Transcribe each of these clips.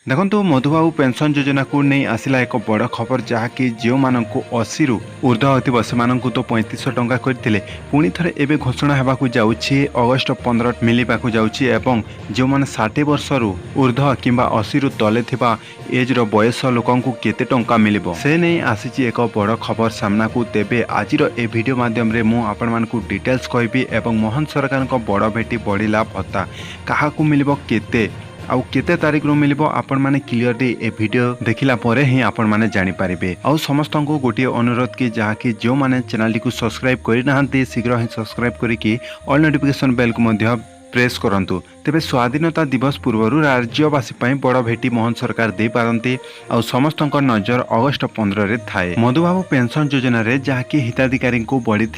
देखो मधुबाबू पेंशन योजना को नहीं आसला एक बड़ खबर जहाँकि जो मानक 80 रु ऊर्ध्व होती से तो 3500 टंका करते पुणी थे एवं घोषणा होगा जाऊँगी अगस्ट 15 मिलवाक जाऊँगी जो मैंने 60 वर्ष रु ऊर्ध्व कि 80 रु तले थिबा एज रो बयस लोकों केते टंका मिलिबो से नहीं आसी एक बड़ खबर सामना को तेबे आज ए वीडियो माध्यम रे मु आपण मानकु डिटेल्स कहबी एवं मोहन सरकार को बड़ भेटी बढ़िला भत्ता कहा मिलिबो केते आउ केते तारीख रो मिलिबो आपण माने क्लियरली ए वीडियो देखिला परे ही आपण माने जानि पारिबे। आउ समस्त को गोटे अनुरोध कि जहाँकि जो माने चैनल को सब्सक्राइब करि नाहंती शीघ्र ही सब्सक्राइब करिकि ऑल नोटिफिकेशन बेल को मध्य प्रेस करंतु। तेबे स्वाधीनता दिवस पूर्व राज्यवासी बड़ भेटी मोहन सरकार दे पारंती आउ समस्त नजर अगस्ट 15 रे थाए। मधुबाबू पेंशन योजना रे जहाँकि हिताधिकारी को बढ़ी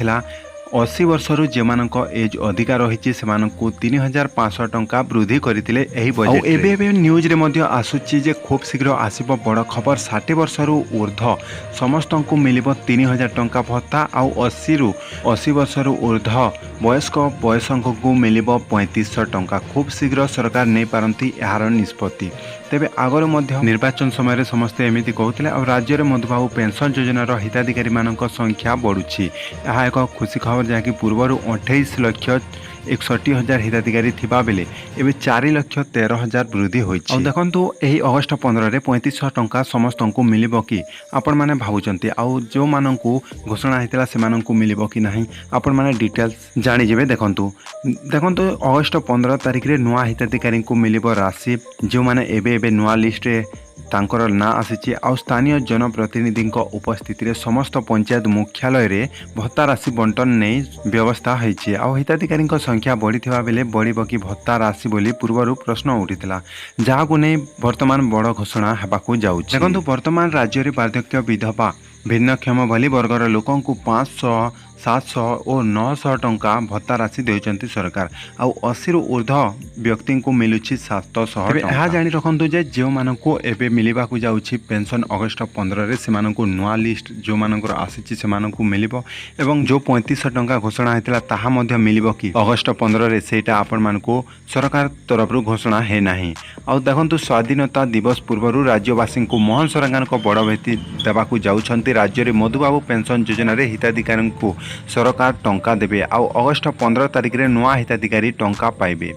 80 वर्ष रु जे मानक एज अधिकार रही से 3500 टंका वृद्धि करते बजेट न्यूज रे मध्य आसुची जे खूब शीघ्र आसिबो बड़ खबर 60 वर्ष रु ऊर्ध्व समस्त को मिलिबो 3000 टंका भत्ता आउ 80 वर्ष रु ऊर्ध्व वयस्क बयसंक को मिलिबो 3500 टंका। खूब शीघ्र सरकार नहीं पारंती यार निष्पत्ति। तेबे आगर मध्य निर्वाचन समय समस्ते एमिति कहते और राज्य में मधुबाबू पेंशन योजनार हिताधिकारी मान संख्या बढ़ुछि। यह एक खुशी खबर जहाँकि पूर्व 28,61,000 हिताधिकारी थिबा बेले एबे 4,13,000 वृद्धि होइछि। देखंतु एही अगस्ट 15 रे 3500 टंका समस्त को मिलिबो कि आपण माने भाबुचंती आउ जो माननकु घोषणा हेतिला से माननकु मिलिबो कि नाही आपण माने डिटेल्स जानि जेबे। देखंतु अगस्ट 15 तारिख रे नुआ हिताधिकारी को मिलिबो राशि जो माने एबे नुआ लिस्ट रे तांकर ना आसी आउ स्थानीय जनप्रतिनिधि उपस्थिति रे समस्त पंचायत मुख्यालय रे भत्ता राशि बंटन नहीं व्यवस्था होइछि। आउ हिताधिकारी संख्या बढ़ी बेले बढ़िबो कि भत्ता राशि बोली पूर्व प्रश्न उठिथिला जहाकु नहीं वर्तमान बड़ घोषणा हेबाकु जाउछि। देखंतु वर्तमान राज्य रे वार्धक्य विधवा भिन्नक्षम भली वर्गर लोकों को 500, 700 और 900 टंका भत्ता राशि देउचंती सरकार आउ 80 रु ऊर्ध्व व्यक्ति को मिलुछि 700 टंका। जानि रखंतु जे जो मानको एबे मिलिबाकु जाउछि पेंशन अगस्ट 15 रे से मानको नुआ लिस्ट जो मानकर आसीछि से मानको मिलिबो एवं जो 3500 टंका घोषणा हेतिला ताहा मध्य मिलिबो कि अगस्ट 15 रे सेटा आपण मानको सरकार तरफ रु घोषणा हे नाही। आउ देखंतु स्वाधीनता दिवस पूर्व राज्यवासी को मोहन सरकार को बड़ भेटी देबाकु जाउछंती। राज्य रे मधुबाबू पेंशन योजना रे हिताधिकारी को सरकार टंका देबे आउ अगस्ट 15 तारिख रे नुआ हिताधिकारी टंका पाइबे।